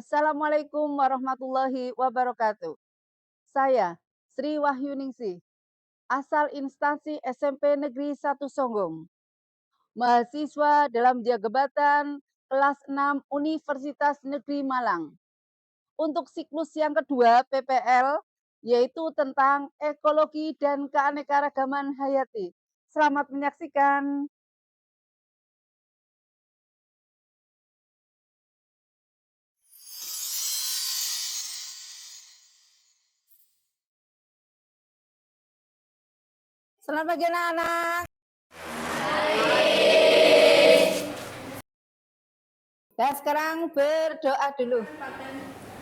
Assalamualaikum warahmatullahi wabarakatuh. Saya Sri Wahyuningsih, asal instansi SMP Negeri 1 Songgong, mahasiswa dalam jabatan kelas 6 Universitas Negeri Malang. Untuk siklus yang kedua PPL, yaitu tentang ekologi dan keanekaragaman hayati. Selamat menyaksikan. Selamat pagi anak-anak. Dan sekarang berdoa dulu.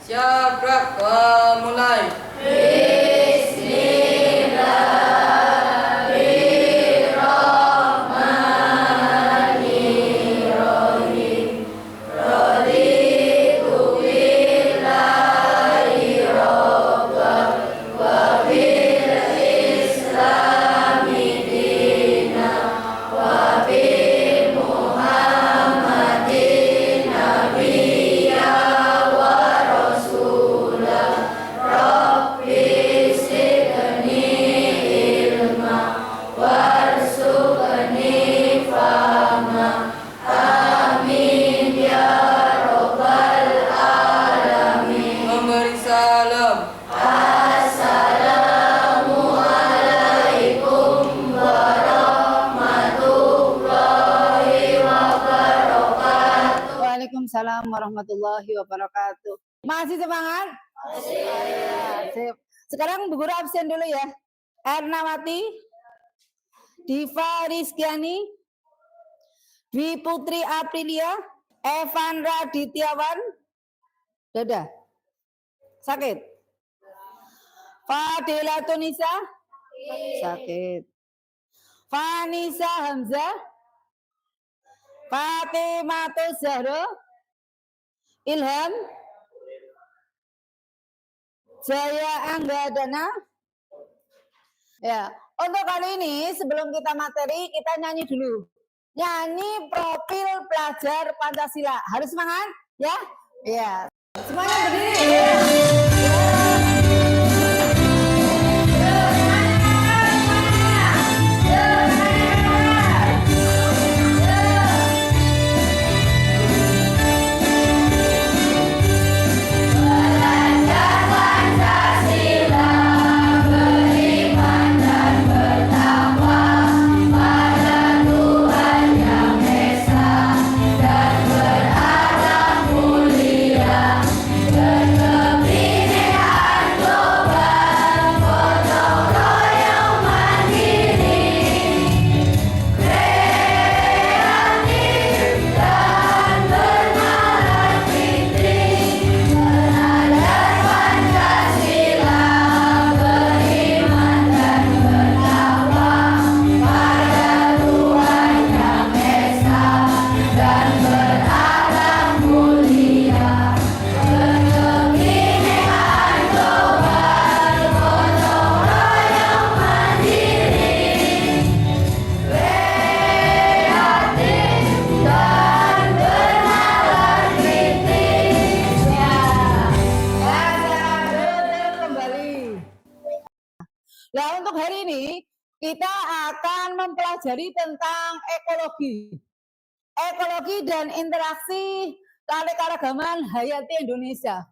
Siap, gerak, mulai. Memberi salam. Waalaikumsalam warahmatullahi wabarakatuh. Masih semangat? Sip. Sekarang Bu Guru absen dulu ya. Ernawati, Diva Rizkyani, Dwi Putri Aprilia, Evan Radityawan. Dadah. Sakit? Fadela Tunisa? Sakit. Vanisa Hamzah? Fatimah Zahra? Ilham? Jaya Anggadana? Ya, untuk kali ini sebelum kita materi, kita nyanyi dulu. Nyanyi profil pelajar Pancasila. Harus semangat, ya? Ya. Semuanya berdiri. Nah, untuk hari ini kita akan mempelajari tentang ekologi. Ekologi dan interaksi keanekaragaman hayati Indonesia.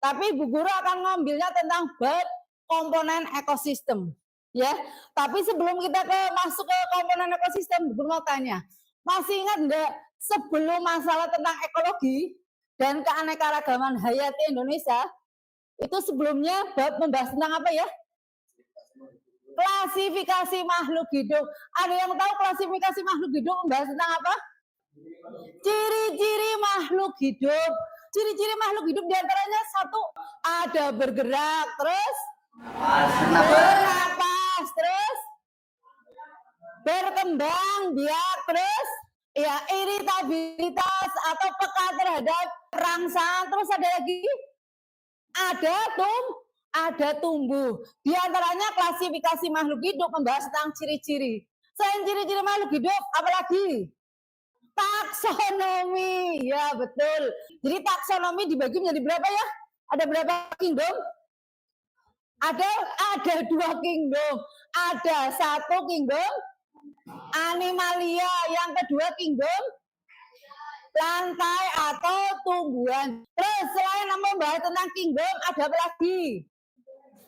Tapi Bu Guru akan ngambilnya tentang bab komponen ekosistem. Ya, tapi sebelum kita masuk ke komponen ekosistem, Bu Guru mau tanya, masih ingat enggak sebelum masalah tentang ekologi dan keanekaragaman hayati Indonesia, itu sebelumnya bab membahas tentang apa ya? Klasifikasi makhluk hidup. Ada yang tahu klasifikasi makhluk hidup membahas tentang apa? Ciri-ciri makhluk hidup. Ciri-ciri makhluk hidup diantaranya satu, ada bergerak, terus bernapas, terus berkembang biak, terus ya iritabilitas atau peka terhadap rangsangan, terus ada lagi ada tumbuh. Di antaranya klasifikasi makhluk hidup membahas tentang ciri-ciri. Selain ciri-ciri makhluk hidup, apalagi? taksonomi. Ya, betul. Jadi taksonomi dibagi menjadi berapa ya? Ada berapa kingdom? Ada 2 kingdom. Ada 1 kingdom animalia, yang kedua kingdom lantai atau tumbuhan. Terus selain membahas tentang kingdom, ada apa lagi?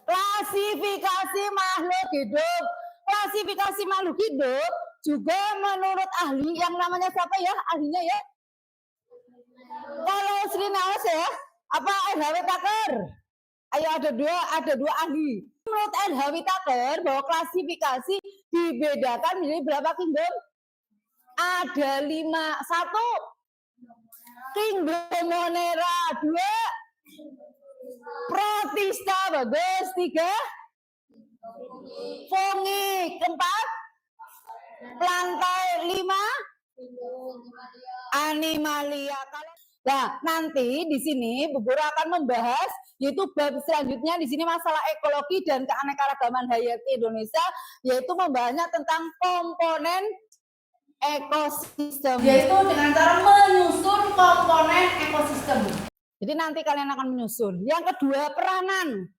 Klasifikasi makhluk hidup. Klasifikasi makhluk hidup juga menurut ahli yang namanya siapa ya? Ahlinya ya? Kalau Sri Nawas ya? Apa LHW Taker? Ayo ada dua ahli. Menurut LHW Taker bahwa klasifikasi dibedakan menjadi berapa kingdom? Ada 5. 1 kingdom Monera, 2 Protista, bagus. 3 fungi, 4 lantai, 5 animalia. Nah, nanti di sini Bu Guru akan membahas yaitu bab selanjutnya di sini masalah ekologi dan keanekaragaman hayati Indonesia, yaitu membahasnya tentang komponen ekosistem, yaitu dengan cara menyusun komponen ekosistem. Jadi nanti kalian akan menyusun. Yang kedua, peranan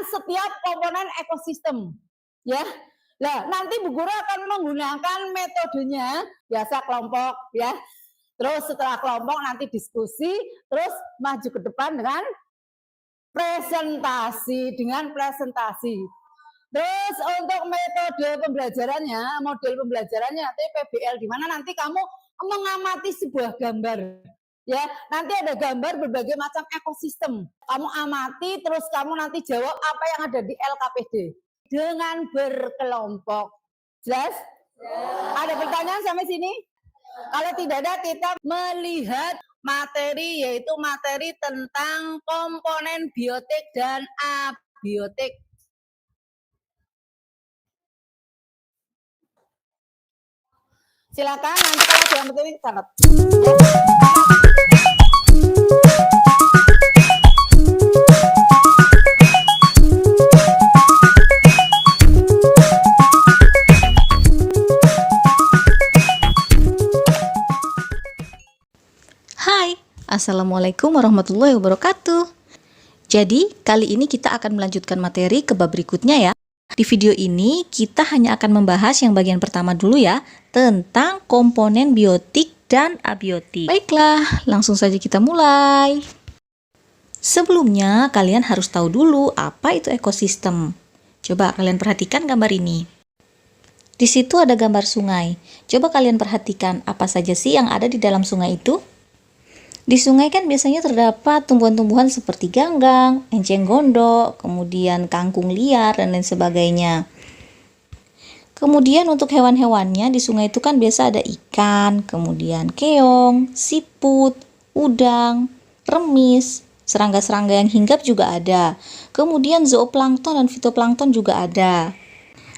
setiap komponen ekosistem, ya. Nah, nanti Bu Guru akan menggunakan metodenya biasa kelompok, ya. Terus setelah kelompok nanti diskusi, terus maju ke depan dengan presentasi, Terus untuk metode pembelajarannya, model pembelajarannya nanti PBL, di mana nanti kamu mengamati sebuah gambar. Ya, nanti ada gambar berbagai macam ekosistem. Kamu amati, terus kamu nanti jawab apa yang ada di LKPD dengan berkelompok. Jelas? Ada pertanyaan sampai sini? Kalau tidak ada, kita melihat materi, yaitu materi tentang komponen biotik dan abiotik. Silakan nanti kalau ada yang penting catat. Hai, Assalamualaikum warahmatullahi wabarakatuh. Jadi, kali ini kita akan melanjutkan materi ke bab berikutnya ya. Di video ini, kita hanya akan membahas yang bagian pertama dulu ya, tentang komponen biotik dan abiotik. Baiklah, langsung saja kita mulai. Sebelumnya, kalian harus tahu dulu apa itu ekosistem. Coba kalian perhatikan gambar ini. Di situ ada gambar sungai. Coba kalian perhatikan apa saja sih yang ada di dalam sungai itu? Di sungai kan biasanya terdapat tumbuhan-tumbuhan seperti ganggang, enceng gondok, kemudian kangkung liar, dan lain sebagainya. Kemudian untuk hewan-hewannya di sungai itu kan biasa ada ikan, kemudian keong, siput, udang, remis, serangga-serangga yang hinggap juga ada. Kemudian zooplankton dan fitoplankton juga ada.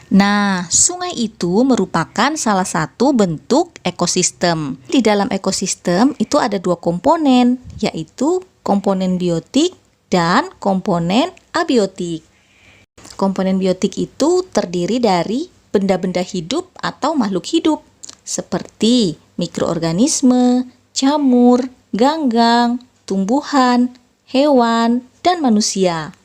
Nah, sungai itu merupakan salah satu bentuk ekosistem. Di dalam ekosistem itu ada 2 komponen, yaitu komponen biotik dan komponen abiotik. Komponen biotik itu terdiri dari benda-benda hidup atau makhluk hidup, seperti mikroorganisme, jamur, ganggang, tumbuhan, hewan, dan manusia.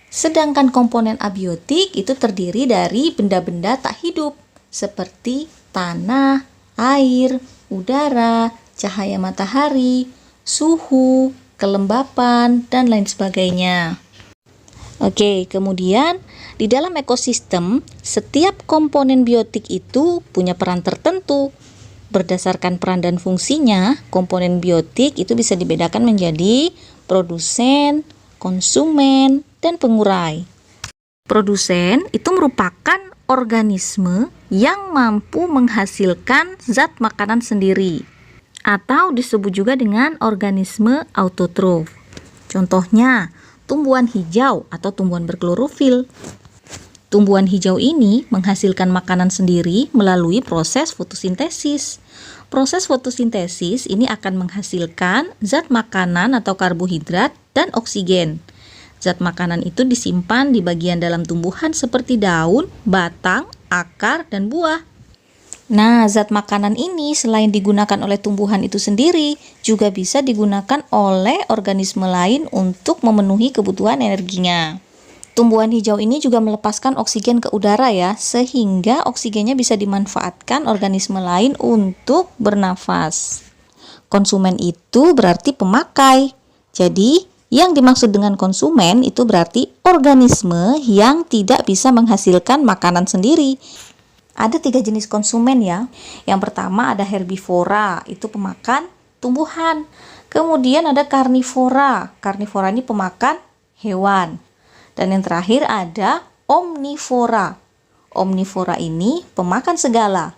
Sedangkan komponen abiotik itu terdiri dari benda-benda tak hidup seperti tanah, air, udara, cahaya matahari, suhu, kelembapan, dan lain sebagainya. Oke, kemudian di dalam ekosistem, setiap komponen biotik itu punya peran tertentu. Berdasarkan peran dan fungsinya, komponen biotik itu bisa dibedakan menjadi produsen, konsumen, dan pengurai. Produsen itu merupakan organisme yang mampu menghasilkan zat makanan sendiri, atau disebut juga dengan organisme autotrof. Contohnya, tumbuhan hijau atau tumbuhan berklorofil. Tumbuhan hijau ini menghasilkan makanan sendiri melalui proses fotosintesis. Proses fotosintesis ini akan menghasilkan zat makanan atau karbohidrat dan oksigen. Zat makanan itu disimpan di bagian dalam tumbuhan seperti daun, batang, akar, dan buah. Nah, zat makanan ini selain digunakan oleh tumbuhan itu sendiri, juga bisa digunakan oleh organisme lain untuk memenuhi kebutuhan energinya. Tumbuhan hijau ini juga melepaskan oksigen ke udara ya, sehingga oksigennya bisa dimanfaatkan organisme lain untuk bernafas. Konsumen itu berarti pemakai. Jadi, yang dimaksud dengan konsumen itu berarti organisme yang tidak bisa menghasilkan makanan sendiri. Ada 3 jenis konsumen ya. Yang pertama ada herbivora, itu pemakan tumbuhan. Kemudian ada karnivora. Karnivora ini pemakan hewan. Dan yang terakhir ada omnivora. Omnivora ini pemakan segala.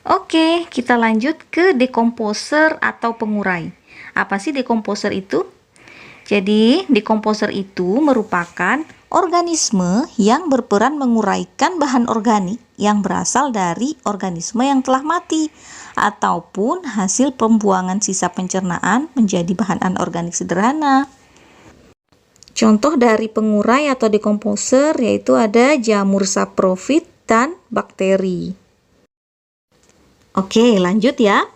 Oke, kita lanjut ke dekomposer atau pengurai. Apa sih dekomposer itu? Jadi, dekomposer itu merupakan organisme yang berperan menguraikan bahan organik yang berasal dari organisme yang telah mati ataupun hasil pembuangan sisa pencernaan menjadi bahan anorganik sederhana. Contoh dari pengurai atau dekomposer yaitu ada jamur saprofit dan bakteri. Oke, lanjut ya.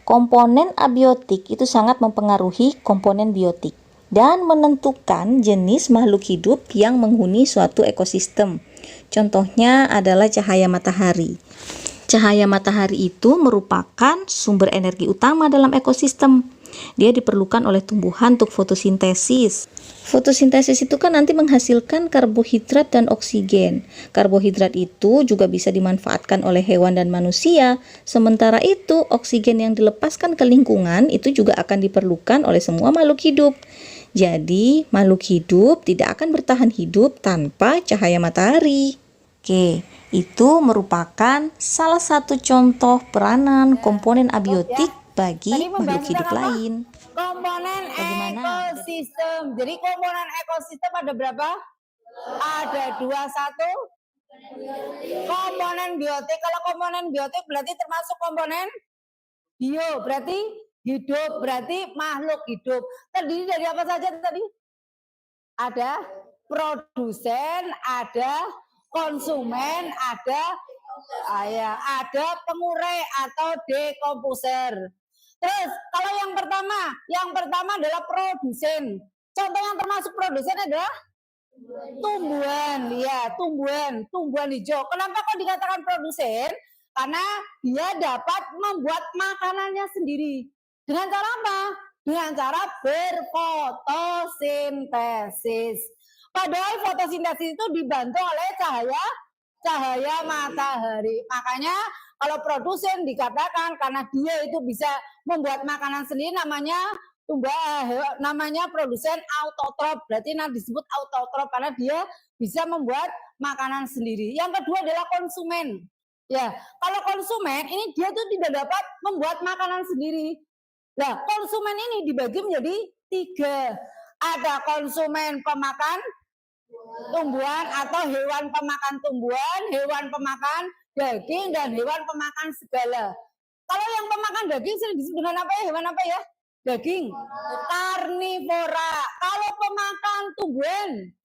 Komponen abiotik itu sangat mempengaruhi komponen biotik dan menentukan jenis makhluk hidup yang menghuni suatu ekosistem. Contohnya adalah cahaya matahari. Cahaya matahari itu merupakan sumber energi utama dalam ekosistem. Dia diperlukan oleh tumbuhan untuk fotosintesis. Fotosintesis itu kan nanti menghasilkan karbohidrat dan oksigen. Karbohidrat itu juga bisa dimanfaatkan oleh hewan dan manusia. Sementara itu, oksigen yang dilepaskan ke lingkungan itu juga akan diperlukan oleh semua makhluk hidup. Jadi, makhluk hidup tidak akan bertahan hidup tanpa cahaya matahari. Oke, itu merupakan salah satu contoh peranan komponen abiotik bagi Tadi membahas makhluk hidup tentang apa? lain. Komponen Bagaimana? ekosistem. Jadi komponen ekosistem ada berapa? Ada 21 komponen biotik. Kalau komponen biotik berarti termasuk komponen bio, berarti hidup, berarti makhluk hidup. Terdiri dari apa saja tadi? Ada produsen, ada konsumen, ada pengurai atau dekomposer. Terus kalau yang pertama adalah produsen. Contoh yang termasuk produsen adalah tumbuhan, ya tumbuhan hijau. Kenapa kok dikatakan produsen? Karena dia dapat membuat makanannya sendiri. Dengan cara apa? Dengan cara berfotosintesis. Padahal fotosintesis itu dibantu oleh cahaya matahari. Makanya kalau produsen dikatakan karena dia itu bisa membuat makanan sendiri namanya produsen autotrop. Berarti disebut autotrop karena dia bisa membuat makanan sendiri. Yang kedua adalah konsumen. Ya, kalau konsumen ini dia tuh tidak dapat membuat makanan sendiri. Nah, konsumen ini dibagi menjadi 3. Ada konsumen pemakan tumbuhan atau hewan pemakan tumbuhan, hewan pemakan daging, dan hewan pemakan segala. Kalau yang pemakan daging sering disebut dengan apa ya? Hewan apa ya? Daging. Karnivora. Kalau pemakan tumbuhan,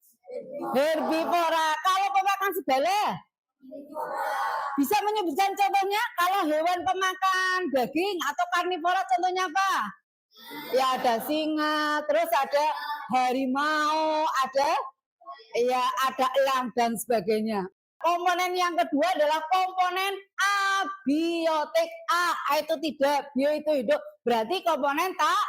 herbivora. Kalau pemakan segala, bisa menyebutkan contohnya? Kalau hewan pemakan daging atau karnivora contohnya apa? Ya ada singa, terus ada harimau, ada elang dan sebagainya. Komponen yang kedua adalah komponen abiotik. A itu tidak, bio itu hidup. Berarti komponen tak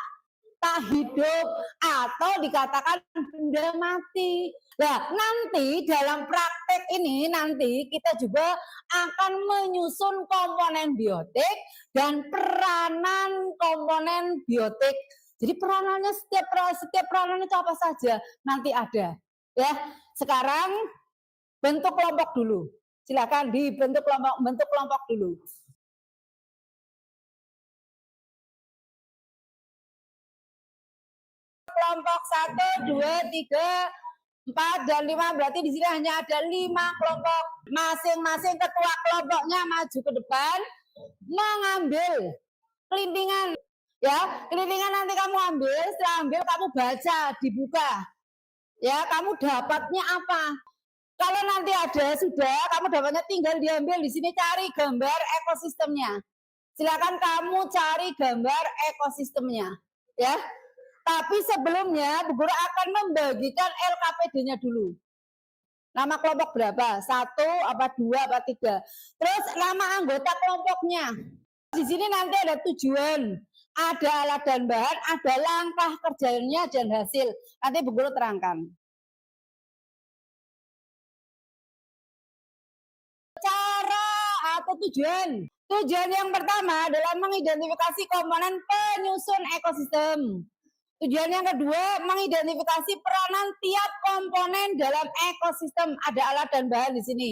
hidup atau dikatakan benda mati. Nah, nanti dalam praktek ini nanti kita juga akan menyusun komponen biotik dan peranan komponen biotik. Jadi peranannya setiap peranan itu apa saja nanti ada. Ya, sekarang bentuk kelompok dulu. Silakan dibentuk kelompok dulu. Kelompok 1, 2, 3, 4, dan 5. Berarti di sini hanya ada 5 kelompok. Masing-masing ketua kelompoknya maju ke depan mengambil kelintingan. Ya, kelintingan nanti kamu ambil, setelah ambil kamu baca, dibuka. Ya, kamu dapatnya apa? Kalau nanti ada sudah, kamu dapatnya tinggal diambil di sini cari gambar ekosistemnya. Silakan kamu cari gambar ekosistemnya, ya. Tapi sebelumnya Bu Guru akan membagikan LKPD-nya dulu. Nama kelompok berapa? 1, apa 2, apa 3. Terus nama anggota kelompoknya. Di sini nanti ada tujuan, ada alat dan bahan, ada langkah kerjanya dan hasil. Nanti Bu Guru terangkan. Cara atau tujuan. Tujuan yang pertama adalah mengidentifikasi komponen penyusun ekosistem. Tujuan yang kedua, mengidentifikasi peranan tiap komponen dalam ekosistem. Ada alat dan bahan di sini,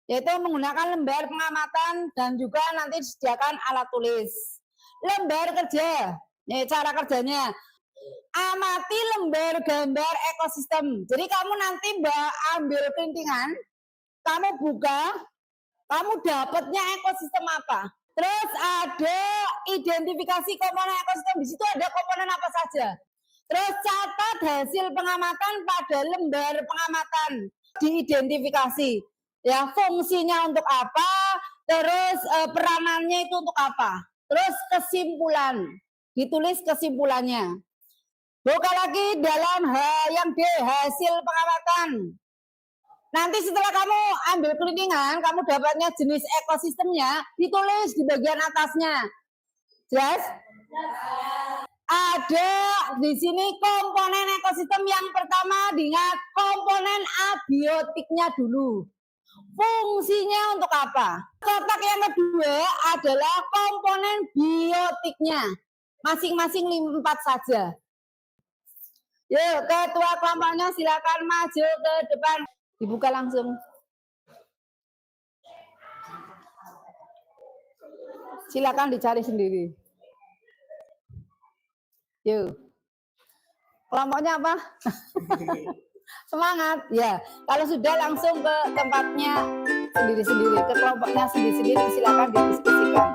yaitu menggunakan lembar pengamatan dan juga nanti disediakan alat tulis. Lembar kerja, cara kerjanya. Amati lembar gambar ekosistem. Jadi kamu nanti ambil printingan, kamu buka, kamu dapatnya ekosistem apa. Terus ada identifikasi komponen ekosistem, di situ ada komponen apa saja. Terus catat hasil pengamatan pada lembar pengamatan, diidentifikasi. Ya, fungsinya untuk apa, terus peranannya itu untuk apa. Terus kesimpulan, ditulis kesimpulannya. Buka lagi dalam yang D, hasil pengamatan. Nanti setelah kamu ambil printingan, kamu dapatnya jenis ekosistemnya, ditulis di bagian atasnya. Jelas? Ada di sini komponen ekosistem yang pertama, diingat komponen abiotiknya dulu. Fungsinya untuk apa? Kotak yang kedua adalah komponen biotiknya. Masing-masing 4 saja. Yuk, ketua kelompoknya silakan maju ke depan. Dibuka langsung. Silakan dicari sendiri. Yuk. Kelompoknya apa? Semangat. Ya, kalau sudah langsung ke tempatnya sendiri-sendiri, ke kelompoknya sendiri-sendiri, silakan didiskusikan.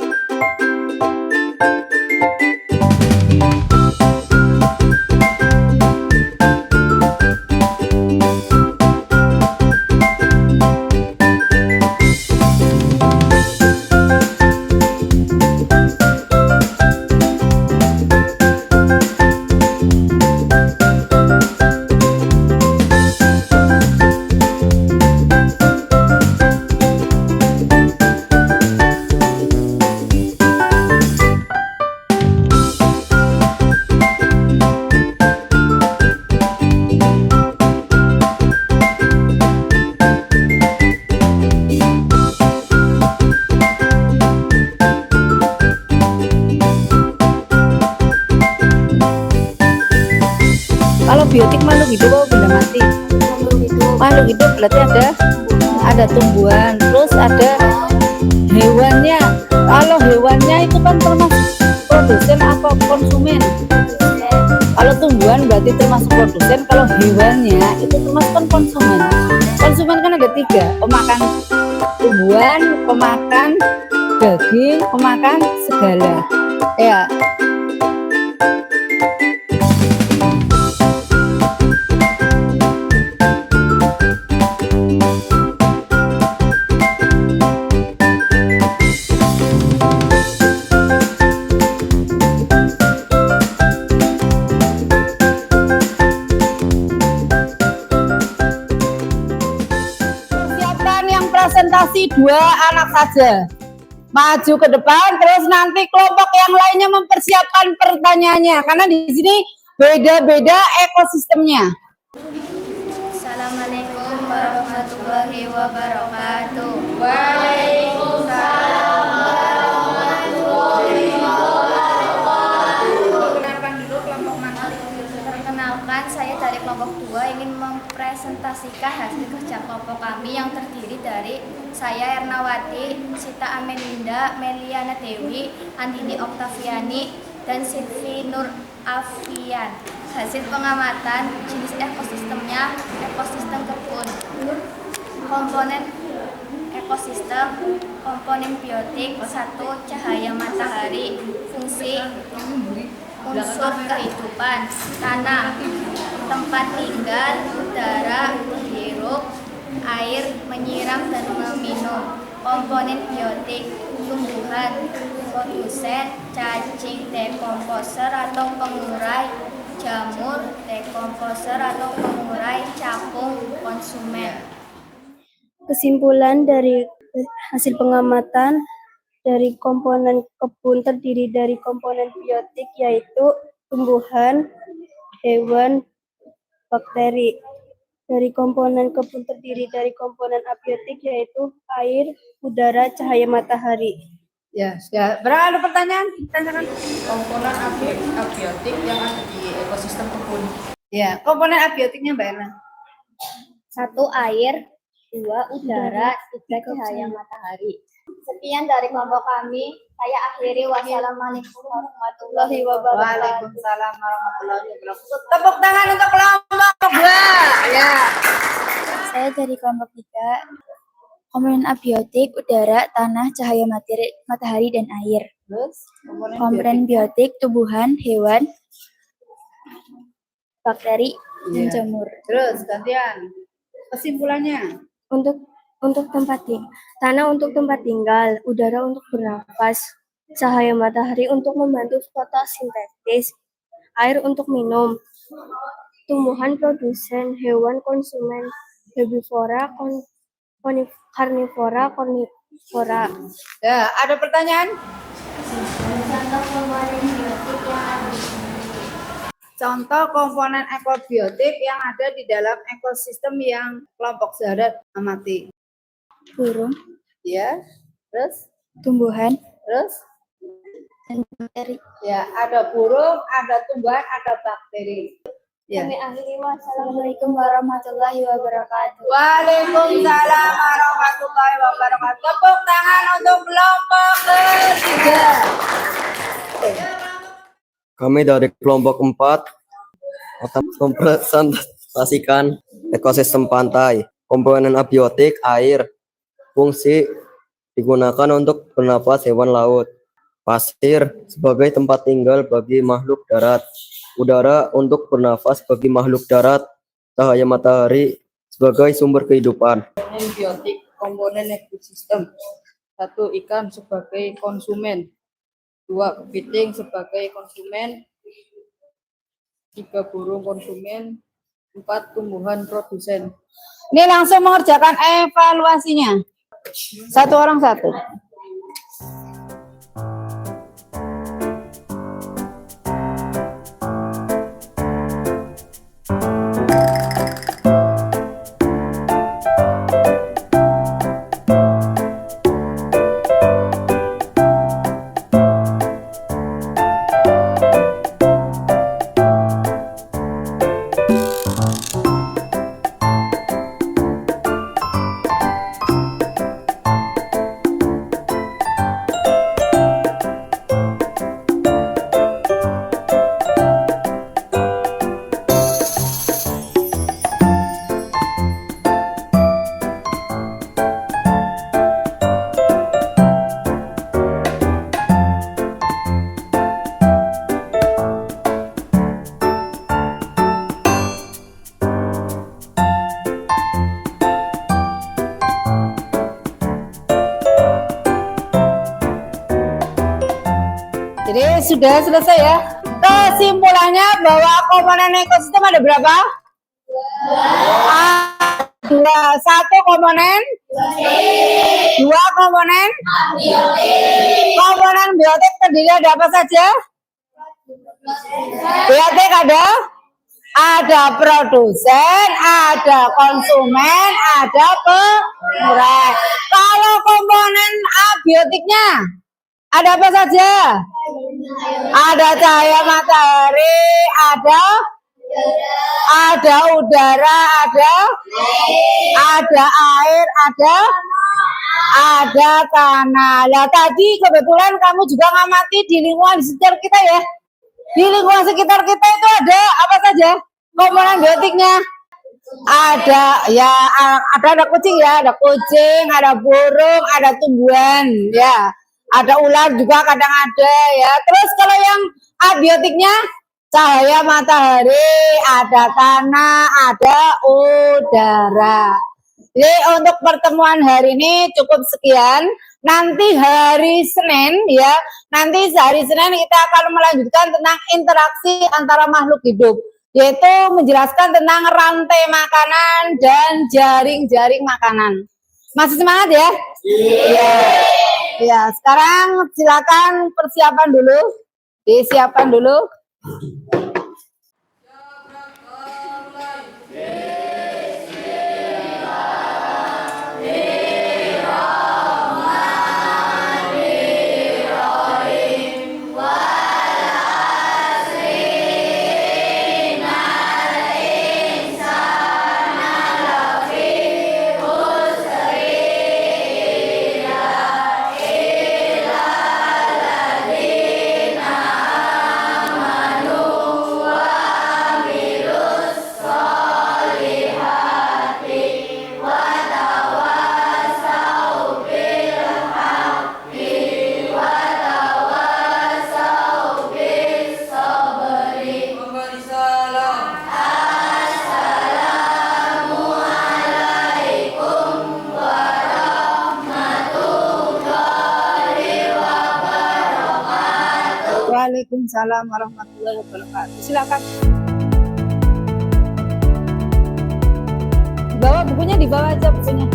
Biotik makhluk hidup apa benda mati? Makhluk hidup berarti ada tumbuhan, terus ada hewannya. Kalau hewannya itu kan termasuk produsen apa konsumen? Kalau tumbuhan berarti termasuk produsen, kalau hewannya itu termasuk konsumen. Konsumen kan ada 3, pemakan tumbuhan, pemakan daging, pemakan segala. Ya. Presentasi 2 anak saja, maju ke depan, terus nanti kelompok yang lainnya mempersiapkan pertanyaannya, karena di sini beda-beda ekosistemnya. Assalamualaikum warahmatullahi wabarakatuh. Waalaikumsalam warahmatullahi wabarakatuh. Perkenalkan dulu kelompok mana? Perkenalkan, saya dari kelompok 2 ingin mempresentasikan hasil kerja kelompok kami yang terdiri dari saya Ernawati, Sita Amelinda, Meliana Dewi, Andini Oktaviani, dan Silvi Nur Afian. Hasil pengamatan jenis ekosistemnya ekosistem kebun. Komponen ekosistem, komponen biotik, 1 cahaya matahari, fungsi unsur kehidupan, tanah, tempat tinggal, udara, hirup, air, menyiram dan meminum. Komponen biotik, tumbuhan, produsen, cacing, dekomposer atau pengurai, jamur, dekomposer atau pengurai, capung, konsumen. Kesimpulan dari hasil pengamatan dari komponen kebun terdiri dari komponen biotik yaitu tumbuhan, hewan, bakteri. Dari komponen kebun terdiri dari komponen abiotik yaitu air, udara, cahaya matahari. Ya, sudah. Berapa ada pertanyaan? Tanyakan. Komponen abiotik yang ada di ekosistem kebun. Ya, komponen abiotiknya Mbak Erna. 1. Air, 2. Udara, 3. Cahaya matahari. Sekian dari kelompok kami. Saya akhiri. Wassalamualaikum warahmatullahi wabarakatuh. Waalaikumsalam warahmatullahi wabarakatuh. Tepuk tangan untuk kelompok 2. Ya. Saya dari kelompok 3, komponen abiotik, udara, tanah, cahaya matahari, dan air. Terus Komponen biotik, tumbuhan, hewan, bakteri, dan Iya. jamur. Terus gantian. Kesimpulannya. Untuk tanah untuk tempat tinggal, udara untuk bernafas, cahaya matahari untuk membantu fotosintesis, air untuk minum, tumbuhan produsen, hewan konsumen, herbivora, karnivora, kornivora. Ya, ada pertanyaan? Contoh komponen ekobiotik yang ada di dalam ekosistem yang kelompok Zarat amati. Burung, Ya. Terus? tumbuhan, Terus? dan bakteri. Ya, ada burung, ada tumbuhan, ada bakteri. Ya. Kami akhiri. Assalamualaikum warahmatullahi wabarakatuh. Waalaikumsalam warahmatullahi wabarakatuh. Tepuk tangan untuk kelompok ketiga. Kami dari kelompok 4 akan mempresentasikan ekosistem pantai. Komponen abiotik, air. Fungsi digunakan untuk bernapas hewan laut. Pasir sebagai tempat tinggal bagi makhluk darat. Udara untuk bernafas bagi makhluk darat. Cahaya matahari sebagai sumber kehidupan. Komponen biotik, komponen ekosistem. 1. Ikan sebagai konsumen. 2. Kepiting sebagai konsumen. 3. Burung konsumen. 4. Tumbuhan produsen. Ini langsung mengerjakan evaluasinya. Satu orang satu. Jadi sudah selesai ya. Kesimpulannya bahwa komponen ekosistem ada berapa? Dua. Satu komponen, dua komponen. Komponen biotik terdiri ada apa saja? Biotik ada produsen, ada konsumen, ada pengurai. Kalau komponen abiotiknya ada apa saja? Ada cahaya matahari, ada udara, ada air, ada tanah. Lah tadi kebetulan kamu juga ngamati di lingkungan di sekitar kita ya. Di lingkungan sekitar kita itu ada apa saja komponen biotiknya? Ada kucing ya, ada kucing, ada burung, ada tumbuhan ya. Ada ular juga kadang ada ya. Terus kalau yang abiotiknya cahaya matahari, ada tanah, ada udara. Jadi untuk pertemuan hari ini cukup sekian. Nanti hari Senin ya, nanti hari Senin kita akan melanjutkan tentang interaksi antara makhluk hidup, yaitu menjelaskan tentang rantai makanan dan jaring-jaring makanan. Masih semangat ya? Iya. Ya, sekarang silakan persiapan dulu. Disiapkan dulu. Waalaikumsalam warahmatullahi wabarakatuh. Silakan. Bawa bukunya, dibawa aja bukunya.